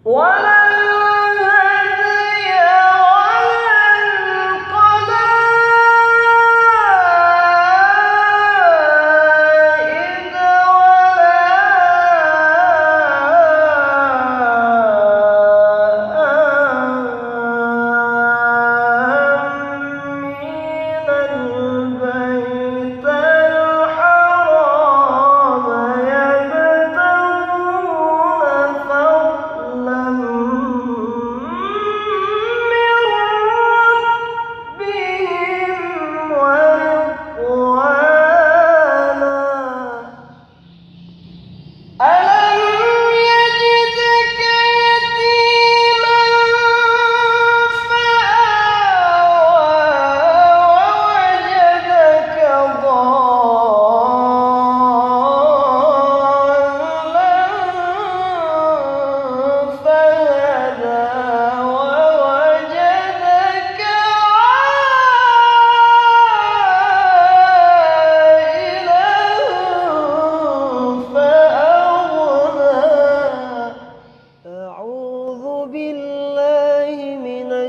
ولا الهدي ولا القلائد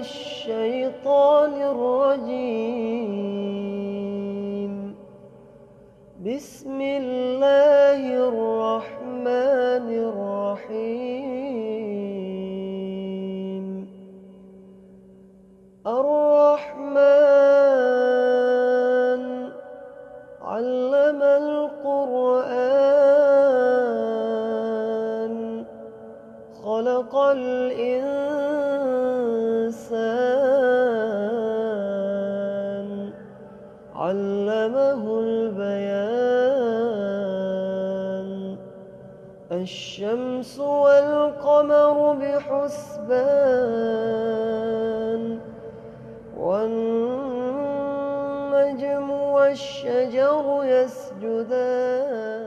الشيطان الرجيم. بسم الله الرحمن الرحيم. الرحمن علم القرآن خلق الإنسان علمه البيان. الشمس والقمر بحسبان والنجم والشجر يسجدان.